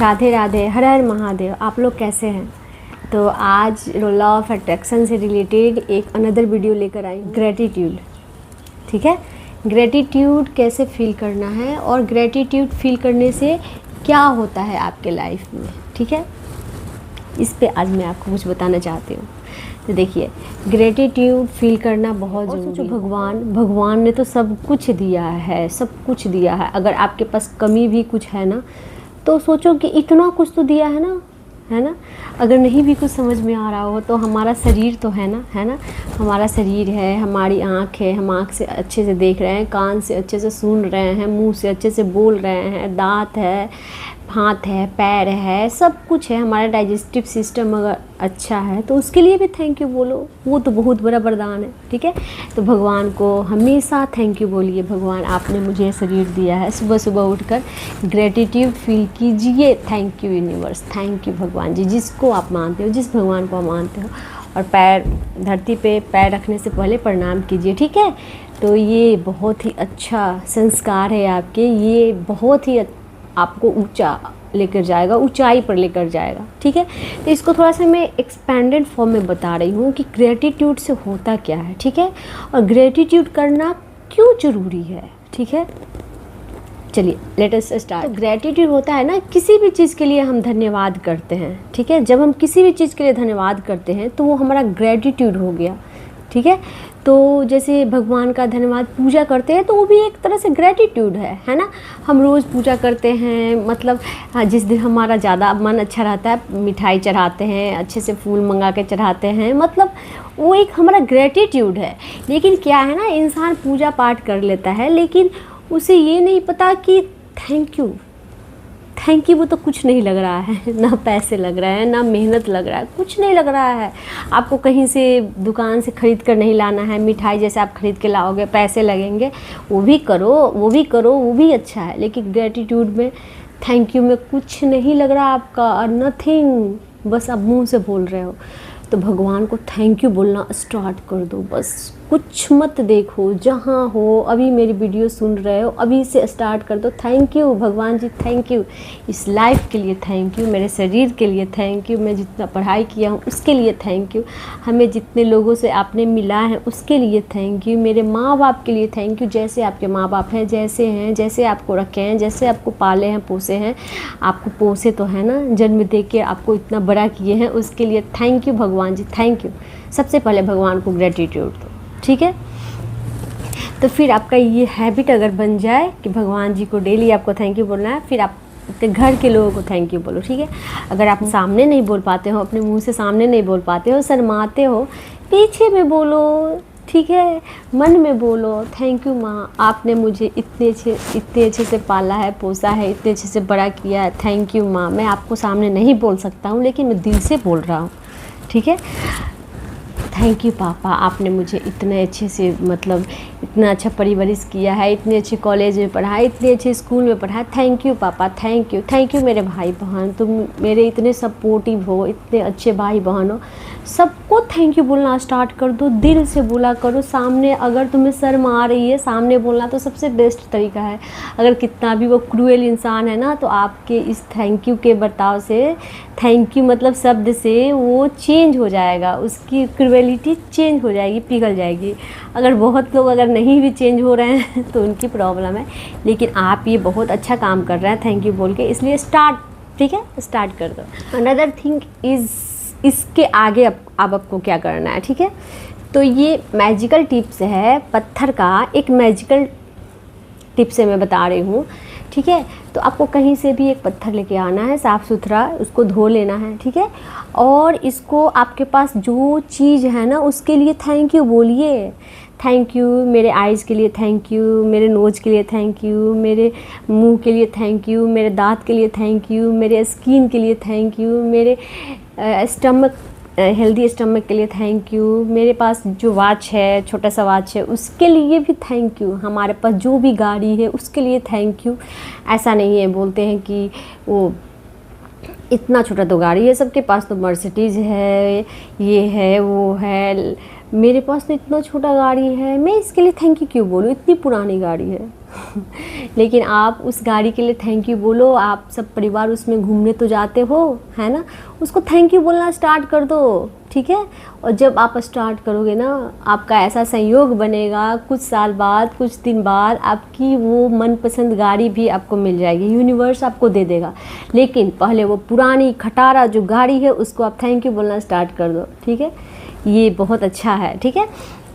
राधे राधे, हर हर महादेव। आप लोग कैसे हैं? तो आज लॉ ऑफ अट्रैक्शन से रिलेटेड एक अनदर वीडियो लेकर आई, ग्रेटिट्यूड। ठीक है, ग्रेटिट्यूड कैसे फील करना है और ग्रेटिट्यूड फील करने से क्या होता है आपके लाइफ में। ठीक है, इस पे आज मैं आपको कुछ बताना चाहती हूँ। तो देखिए, ग्रेटिट्यूड फील करना बहुत ज़रूरी है। भगवान ने तो सब कुछ दिया है, सब कुछ दिया है। अगर आपके पास कमी भी कुछ है ना, तो सोचो कि इतना कुछ तो दिया है ना। अगर नहीं भी कुछ समझ में आ रहा हो तो हमारा शरीर तो है ना। हमारा शरीर है, हमारी आँख है, हम आँख से अच्छे से देख रहे हैं, कान से अच्छे से सुन रहे हैं, मुंह से अच्छे से बोल रहे हैं, दांत है, हाथ है, पैर है, सब कुछ है। हमारा डाइजेस्टिव सिस्टम अगर अच्छा है तो उसके लिए भी थैंक यू बोलो, वो तो बहुत बड़ा वरदान है। ठीक है, तो भगवान को हमेशा थैंक यू बोलिए। भगवान, आपने मुझे शरीर दिया है, सुबह सुबह उठकर ग्रेटिट्यूड फील कीजिए। Thank you universe, thank you भगवान जी, जिसको आप मानते हो, जिस भगवान को आप मानते हो। और पैर धरती पे पैर रखने से पहले प्रणाम कीजिए। ठीक है, तो ये बहुत ही अच्छा संस्कार है आपके, ये बहुत ही आपको ऊंचा लेकर जाएगा, ऊंचाई पर लेकर जाएगा। ठीक है, तो इसको थोड़ा सा मैं एक्सपेंडेड फॉर्म में बता रही हूँ कि ग्रेटिट्यूड से होता क्या है। ठीक है, और ग्रेटिट्यूड करना क्यों ज़रूरी है। ठीक है, चलिए लेट अस स्टार्ट। तो ग्रेटिट्यूड होता है ना, किसी भी चीज़ के लिए हम धन्यवाद करते हैं। ठीक है, जब हम किसी भी चीज़ के लिए धन्यवाद करते हैं तो वो हमारा ग्रेटिट्यूड हो गया। ठीक है, तो जैसे भगवान का धन्यवाद पूजा करते हैं तो वो भी एक तरह से ग्रेटिट्यूड है ना। हम रोज़ पूजा करते हैं, मतलब जिस दिन हमारा ज़्यादा मन अच्छा रहता है मिठाई चढ़ाते हैं, अच्छे से फूल मंगा के चढ़ाते हैं, मतलब वो एक हमारा ग्रेटिट्यूड है। लेकिन क्या है ना, इंसान पूजा पाठ कर लेता है लेकिन उसे ये नहीं पता कि थैंक यू वो तो कुछ नहीं लग रहा है, ना पैसे लग रहे हैं, ना मेहनत लग रहा है, कुछ नहीं लग रहा है। आपको कहीं से दुकान से ख़रीद कर नहीं लाना है, मिठाई जैसे आप ख़रीद के लाओगे पैसे लगेंगे, वो भी करो, वो भी अच्छा है। लेकिन ग्रेटिट्यूड में, थैंक यू में कुछ नहीं लग रहा आपका, और नथिंग, बस आप मुँह से बोल रहे हो। तो भगवान को थैंक यू बोलना स्टार्ट कर दो, बस कुछ मत देखो, जहाँ हो अभी मेरी वीडियो सुन रहे हो अभी से स्टार्ट कर दो। थैंक यू भगवान जी, थैंक यू इस लाइफ के लिए, थैंक यू मेरे शरीर के लिए, थैंक यू मैं जितना पढ़ाई किया हूँ उसके लिए, थैंक यू हमें जितने लोगों से आपने मिला है उसके लिए, थैंक यू मेरे माँ बाप के लिए, थैंक यू जैसे आपके माँ बाप हैं, जैसे आपको रखे हैं, जैसे आपको पाले हैं, पोसे हैं, आपको पोसे तो है ना, जन्म दे के आपको इतना बड़ा किए हैं, उसके लिए थैंक यू भगवान जी, थैंक यू। सबसे पहले भगवान को ग्रेटिट्यूड दो। ठीक है, तो फिर आपका ये हैबिट अगर बन जाए कि भगवान जी को डेली आपको थैंक यू बोलना है, फिर आप अपने घर के लोगों को थैंक यू बोलो। ठीक है, अगर आप सामने नहीं बोल पाते हो, अपने मुंह से सामने नहीं बोल पाते हो, शर्माते हो, पीछे में बोलो। ठीक है, मन में बोलो, थैंक यू माँ, आपने मुझे इतने अच्छे से पाला है, पोसा है, इतने अच्छे से बड़ा किया है, थैंक यू माँ। मैं आपको सामने नहीं बोल सकता हूँ लेकिन मैं दिल से बोल रहा हूँ। ठीक है, थैंक यू पापा, आपने मुझे इतने अच्छे से, मतलब इतना अच्छा परवरिश किया है, इतने अच्छे कॉलेज में पढ़ा है, इतने अच्छे स्कूल में पढ़ा है, थैंक यू पापा, थैंक यू मेरे भाई बहन, तुम मेरे इतने सपोर्टिव हो, इतने अच्छे भाई बहन हो। सबको थैंक यू बोलना स्टार्ट कर दो, दिल से बोला करो। सामने अगर तुम्हें शर्म आ रही है, सामने बोलना तो सबसे बेस्ट तरीका है। अगर कितना भी वो क्रूएल इंसान है ना, तो आपके इस थैंक यू के बर्ताव से, थैंक यू मतलब शब्द से वो चेंज हो जाएगा, उसकी क्रूएलिटी चेंज हो जाएगी, पिघल जाएगी। अगर बहुत लोग अगर नहीं भी चेंज हो रहे हैं तो उनकी प्रॉब्लम है, लेकिन आप ये बहुत अच्छा काम कर रहे हैं थैंक यू बोल के, इसलिए स्टार्ट। ठीक है, स्टार्ट कर दो। अनदर थिंग इज़, इसके आगे अब आपको क्या करना है। ठीक है, तो ये मैजिकल टिप्स है, पत्थर का एक मैजिकल टिप से मैं बता रही हूँ। ठीक है, तो आपको कहीं से भी एक पत्थर लेके आना है, साफ़ सुथरा, उसको धो लेना है। ठीक है, और इसको आपके पास जो चीज़ है ना उसके लिए थैंक यू बोलिए। थैंक यू मेरे आइज़ के लिए, थैंक यू मेरे नोज़ के लिए, थैंक यू मेरे मुंह के लिए, थैंक यू मेरे दांत के लिए, थैंक यू मेरे स्किन के लिए, थैंक यू मेरे स्टमक, हेल्दी स्टमक के लिए, थैंक यू मेरे पास जो वॉच है, छोटा सा वॉच है, उसके लिए भी थैंक यू। हमारे पास जो भी गाड़ी है उसके लिए थैंक यू। ऐसा नहीं है, बोलते हैं कि वो इतना छोटा तो गाड़ी है, सबके पास तो मर्सिडीज़ है, ये है, वो है, मेरे पास तो इतना छोटा गाड़ी है, मैं इसके लिए थैंक यू क्यों बोलूँ, इतनी पुरानी गाड़ी है। लेकिन आप उस गाड़ी के लिए थैंक यू बोलो, आप सब परिवार उसमें घूमने तो जाते हो, है ना, उसको थैंक यू बोलना स्टार्ट कर दो, ठीक है। और जब आप स्टार्ट करोगे ना, आपका ऐसा संयोग बनेगा, कुछ साल बाद, कुछ दिन बाद आपकी वो मनपसंद गाड़ी भी आपको मिल जाएगी, यूनिवर्स आपको दे देगा। लेकिन पहले वो पुरानी खटारा जो गाड़ी है उसको आप थैंक यू बोलना स्टार्ट कर दो, ठीक है। ये बहुत अच्छा है, ठीक है।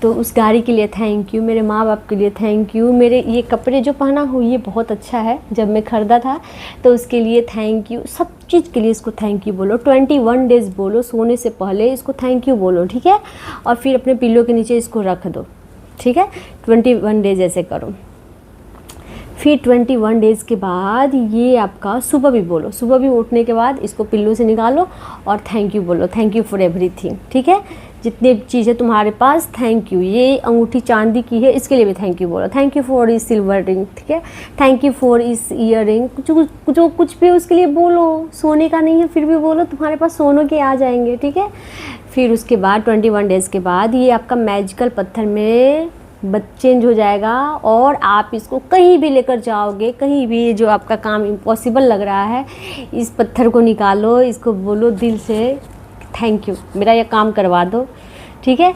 तो उस गाड़ी के लिए थैंक यू, मेरे माँ बाप के लिए थैंक यू, मेरे ये कपड़े जो पहना हूँ ये बहुत अच्छा है, जब मैं ख़रीदा था तो उसके लिए थैंक यू, सब चीज़ के लिए इसको थैंक यू बोलो। 21 डेज़ बोलो, सोने से पहले इसको थैंक यू बोलो, ठीक है। और फिर अपने पिल्लो के नीचे इसको रख दो, ठीक है। 21 डेज़ ऐसे करो। फिर 21 डेज़ के बाद ये आपका सुबह भी बोलो, सुबह भी उठने के बाद इसको पिल्लो से निकालो और थैंक यू बोलो, थैंक यू फॉर एवरीथिंग, ठीक है। जितने चीज़ें तुम्हारे पास, थैंक यू। ये अंगूठी चांदी की है, इसके लिए भी थैंक यू बोलो, थैंक यू फॉर इस सिल्वर रिंग, ठीक है। थैंक यू फॉर इस ईयर रिंग, कुछ भी उसके लिए बोलो। सोने का नहीं है फिर भी बोलो, तुम्हारे पास सोने के आ जाएंगे, ठीक है। फिर उसके बाद 21 डेज़ के बाद ये आपका मैजिकल पत्थर में चेंज हो जाएगा और आप इसको कहीं भी लेकर जाओगे, कहीं भी जो आपका काम इम्पॉसिबल लग रहा है, इस पत्थर को निकालो, इसको बोलो दिल से थैंक यू, मेरा ये काम करवा दो, ठीक है।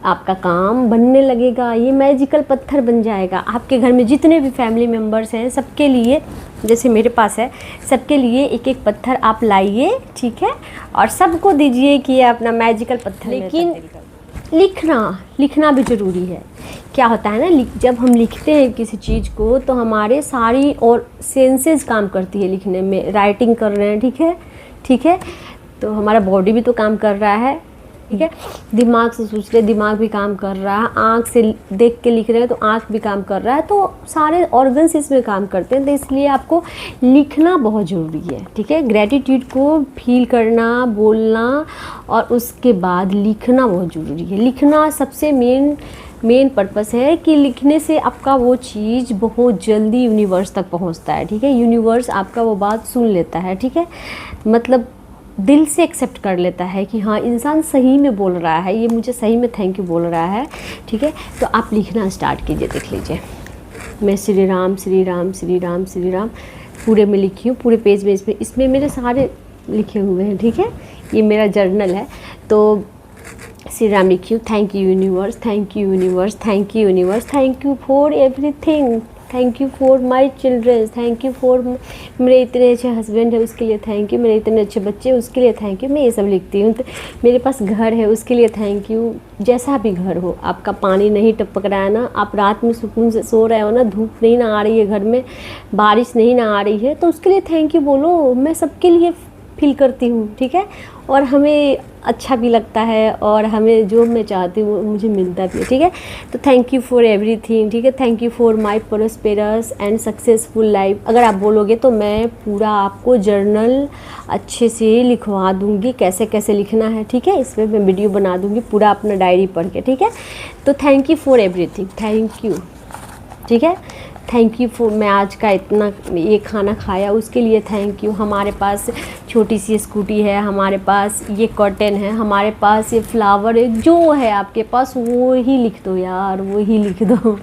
आपका काम बनने लगेगा, ये मैजिकल पत्थर बन जाएगा। आपके घर में जितने भी फैमिली मेम्बर्स हैं सबके लिए, जैसे मेरे पास है, सबके लिए एक एक पत्थर आप लाइए, ठीक है, और सबको दीजिए कि ये अपना मैजिकल पत्थर। लेकिन लिखना भी ज़रूरी है। क्या होता है ना, जब हम लिखते हैं किसी चीज़ को तो हमारे सारी और सेंसेस काम करती है लिखने में। राइटिंग कर रहे हैं, ठीक है, तो हमारा बॉडी भी तो काम कर रहा है, ठीक है। दिमाग से सोच रहे, दिमाग भी काम कर रहा है। आँख से देख के लिख रहे हैं तो आँख भी काम कर रहा है। तो सारे ऑर्गन्स इसमें काम करते हैं, तो इसलिए आपको लिखना बहुत ज़रूरी है, ठीक है। ग्रैटिट्यूड को फील करना, बोलना और उसके बाद लिखना बहुत ज़रूरी है। लिखना सबसे मेन पर्पस है कि लिखने से आपका वो चीज़ बहुत जल्दी यूनिवर्स तक पहुंचता है, ठीक है। यूनिवर्स आपका वो बात सुन लेता है, ठीक है, मतलब दिल से एक्सेप्ट कर लेता है कि हाँ इंसान सही में बोल रहा है, ये मुझे सही में थैंक यू बोल रहा है, ठीक है। तो आप लिखना स्टार्ट कीजिए। देख लीजिए, मैं श्री राम श्री राम श्री राम श्री राम पूरे में लिखी हूँ, पूरे पेज में। इसमें मेरे सारे लिखे हुए हैं, ठीक है। ये मेरा जर्नल है, तो श्री राम लिखी हूँ। Thank you universe, thank you universe, thank you universe, thank you for everything, thank you for my childrens, thank you for मेरे इतने अच्छे हस्बैंड है उसके लिए थैंक यू, मेरे इतने अच्छे बच्चे उसके लिए थैंक यू। मैं ये सब लिखती हूँ। तो मेरे पास घर है उसके लिए थैंक यू। जैसा भी घर हो, आपका पानी नहीं टपक रहा है ना, आप रात में सुकून से सो रहे हो ना, धूप नहीं ना आ रही है घर में, बारिश नहीं ना आ रही है, तो उसके लिए थैंक यू बोलो। मैं सबके लिए फील करती हूँ, ठीक है, और हमें अच्छा भी लगता है और हमें जो मैं चाहती हूँ मुझे मिलता भी है, ठीक है। तो थैंक यू फॉर एवरीथिंग, ठीक है। Thank you for my prosperous and successful life. अगर आप बोलोगे तो मैं पूरा आपको जर्नल अच्छे से लिखवा दूँगी, कैसे कैसे लिखना है, ठीक है। इसमें मैं वीडियो बना दूँगी पूरा अपना डायरी पढ़ के, ठीक है। तो thank you for everything, thank you, ठीक है। थैंक यू फॉर मैं आज का इतना ये खाना खाया उसके लिए थैंक यू। हमारे पास छोटी सी स्कूटी है, हमारे पास ये कर्टन है, हमारे पास ये फ्लावर है, जो है आपके पास वो ही लिख दो यार, वो ही लिख दो,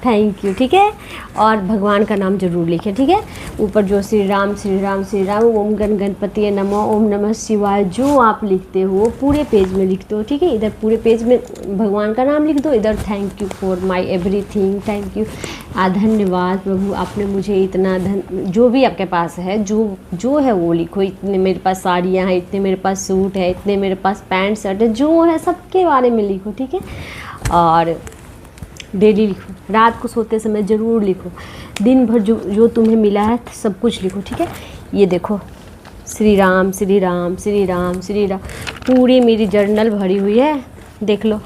थैंक यू, ठीक है। और भगवान का नाम जरूर लिखें, ठीक है। ऊपर जो श्री राम श्री राम श्री राम, ओम गणपति नमः, ओम नमः शिवाय, जो आप लिखते हो पूरे पेज में लिख दो, ठीक है। इधर पूरे पेज में भगवान का नाम लिख दो, इधर thank you for my everything, thank you, धन्यवाद प्रभु आपने मुझे इतना जो भी आपके पास है जो है वो लिखो। इतने मेरे पास साड़ियाँ हैं, इतने मेरे पास सूट है, इतने मेरे पास पैंट शर्ट है, जो है सबके बारे में लिखो, ठीक है। और डेली लिखो, रात को सोते समय ज़रूर लिखो, दिन भर जो तुम्हें मिला है सब कुछ लिखो, ठीक है। ये देखो, श्री राम श्री राम श्री राम श्री राम, पूरी मेरी जर्नल भरी हुई है, देख लो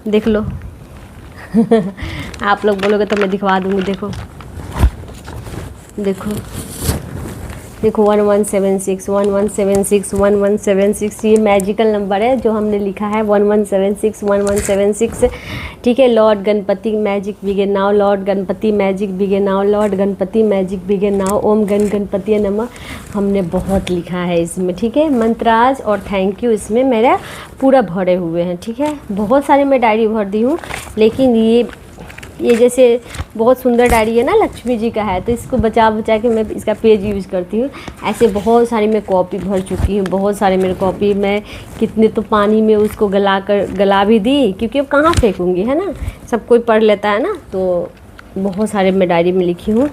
देख लो। आप लोग बोलोगे तो मैं दिखवा दूँगी, देखो देखो, देखो 1176 1176 1176, ये मैजिकल नंबर है जो हमने लिखा है 1176 1176। ठीक है, Lord Ganapati magic begin now, Lord Ganapati magic begin now, Lord Ganapati magic begin now, ओम गण गणपति नमः। हमने बहुत लिखा है इसमें। ठीक है, मंत्राज और थैंक यू इसमें मेरा पूरा भरे हुए हैं। ठीक है, बहुत सारे मैं डायरी भर दी हूँ, लेकिन ये जैसे बहुत सुंदर डायरी है ना, लक्ष्मी जी का है, तो इसको बचा बचा के मैं इसका पेज यूज़ करती हूँ। ऐसे बहुत सारी मैं कॉपी भर चुकी हूँ, बहुत सारे मेरे कॉपी मैं कितने तो पानी में उसको गला भी दी, क्योंकि अब कहाँ फेंकूँगी, है ना, सब कोई पढ़ लेता है ना। तो बहुत सारे मैं डायरी में लिखी हूँ।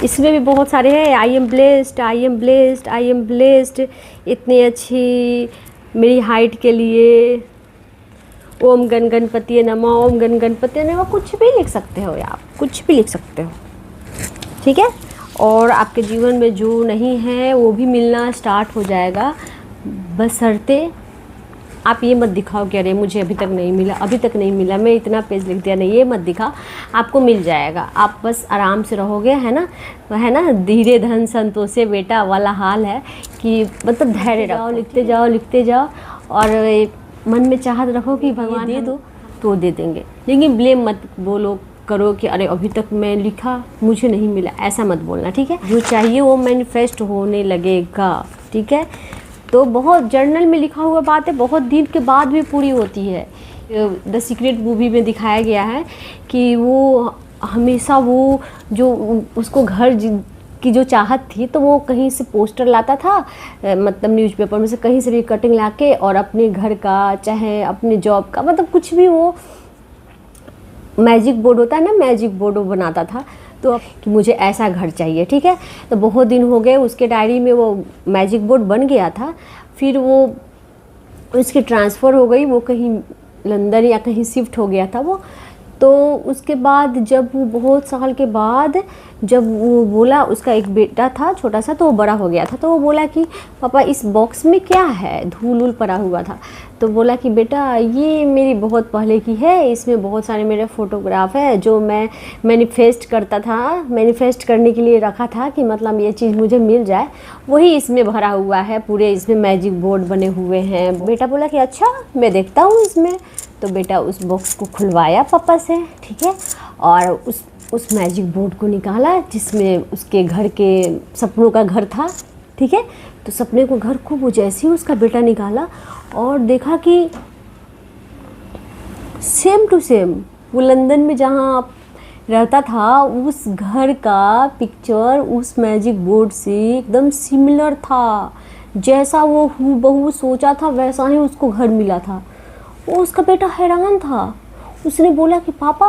इसमें भी बहुत सारे हैं, I am blessed, I am blessed, I am blessed, इतनी अच्छी मेरी हाइट के लिए, ओम गण गणपति नमः, ओम गण गणपति नमः, कुछ भी लिख सकते हो आप, कुछ भी लिख सकते हो। ठीक है, और आपके जीवन में जो नहीं है वो भी मिलना स्टार्ट हो जाएगा, बशर्ते आप ये मत दिखाओ कि अरे मुझे अभी तक नहीं मिला, अभी तक नहीं मिला, मैं इतना पेज लिख दिया, नहीं, ये मत दिखा, आपको मिल जाएगा। आप बस आराम से रहोगे, है ना, धीरे धन संतोषे बेटा वाला हाल है कि मतलब धैर्य रखो, लिखते जाओ लिखते जाओ, और मन में चाहत रखो कि भगवान दे दो तो दे देंगे, लेकिन ब्लेम मत बोलो करो कि अरे अभी तक मैं लिखा मुझे नहीं मिला, ऐसा मत बोलना। ठीक है, जो चाहिए वो मैनिफेस्ट होने लगेगा। ठीक है, तो बहुत जर्नल में लिखा हुआ बात है, बहुत दिन के बाद भी पूरी होती है। द सीक्रेट मूवी में दिखाया गया है कि वो हमेशा वो जो उसको घर की जो चाहत थी, तो वो कहीं से पोस्टर लाता था, मतलब न्यूज़पेपर में से कहीं से भी कटिंग लाके, और अपने घर का चाहे अपने जॉब का, मतलब कुछ भी, वो मैजिक बोर्ड होता है ना, मैजिक बोर्ड वो बनाता था। तो कि मुझे ऐसा घर चाहिए। ठीक है, तो बहुत दिन हो गए, उसके डायरी में वो मैजिक बोर्ड बन गया था, फिर वो उसकी ट्रांसफ़र हो गई, वो कहीं लंदन या कहीं शिफ्ट हो गया था वो। तो उसके बाद जब वो बहुत साल के बाद जब वो बोला, उसका एक बेटा था छोटा सा, तो वो बड़ा हो गया था, तो वो बोला कि पापा इस बॉक्स में क्या है, धूल वूल पड़ा हुआ था। तो बोला कि बेटा ये मेरी बहुत पहले की है, इसमें बहुत सारे मेरे फ़ोटोग्राफ है जो मैं मैनिफेस्ट करता था, मैनिफेस्ट करने के लिए रखा था कि मतलब ये चीज़ मुझे मिल जाए, वही इसमें भरा हुआ है, पूरे इसमें मैजिक बोर्ड बने हुए हैं। बेटा बोला कि अच्छा मैं देखता हूँ इसमें। तो बेटा उस बॉक्स को खुलवाया पापा से। ठीक है, और उस मैजिक बोर्ड को निकाला जिसमें उसके घर के सपनों का घर था। ठीक है, तो सपने को घर को वो जैसे ही उसका बेटा निकाला और देखा कि सेम टू सेम वो लंदन में जहाँ रहता था, उस घर का पिक्चर उस मैजिक बोर्ड से एकदम सिमिलर था, जैसा वो हूबहू सोचा था वैसा ही उसको घर मिला था। वो उसका बेटा हैरान था, उसने बोला कि पापा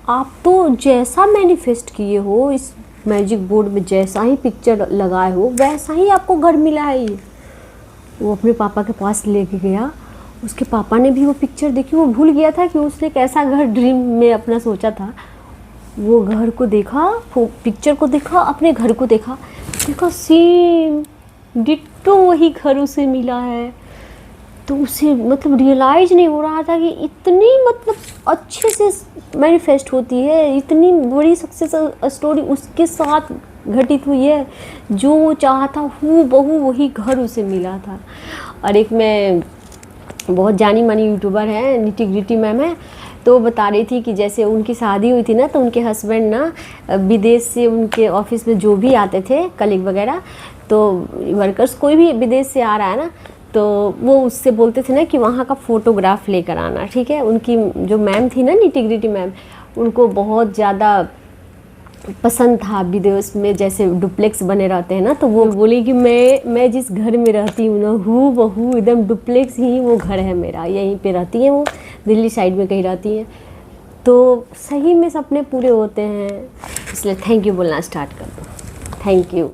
आप तो जैसा मैनिफेस्ट किए हो इस मैजिक बोर्ड में, जैसा ही पिक्चर लगाए हो वैसा ही आपको घर मिला है ये। वो अपने पापा के पास लेके गया, उसके पापा ने भी वो पिक्चर देखी, वो भूल गया था कि उसने कैसा घर ड्रीम में अपना सोचा था। वो घर को देखा, वो पिक्चर को देखा, अपने घर को देखा, सेम डिट्टो वही घर उसे मिला है। तो उसे मतलब रियलाइज़ नहीं हो रहा था कि इतनी मतलब अच्छे से मैनिफेस्ट होती है, इतनी बड़ी सक्सेस स्टोरी उसके साथ घटित हुई है, जो वो चाहता हूबहू वही घर उसे मिला था। और एक मैं बहुत जानी मानी यूट्यूबर है, निटी ग्रिटी मैम है, तो वो बता रही थी कि जैसे उनकी शादी हुई थी ना, तो उनके हस्बैंड ना विदेश से उनके ऑफिस में जो भी आते थे कलीग वगैरह, तो वर्कर्स कोई भी विदेश से आ रहा है ना, तो वो उससे बोलते थे ना कि वहाँ का फ़ोटोग्राफ लेकर आना। ठीक है, उनकी जो मैम थी ना निटी ग्रिटी मैम, उनको बहुत ज़्यादा पसंद था विदेश में जैसे डुप्लेक्स बने रहते हैं ना, तो वो बोली कि मैं जिस घर में रहती हूँ ना, हूबहू एकदम डुप्लेक्स ही वो घर है मेरा, यहीं पे रहती हैं वो, दिल्ली साइड में कहीं रहती हैं। तो सही में सपने पूरे होते हैं, इसलिए थैंक यू बोलना स्टार्ट कर दो। Thank you.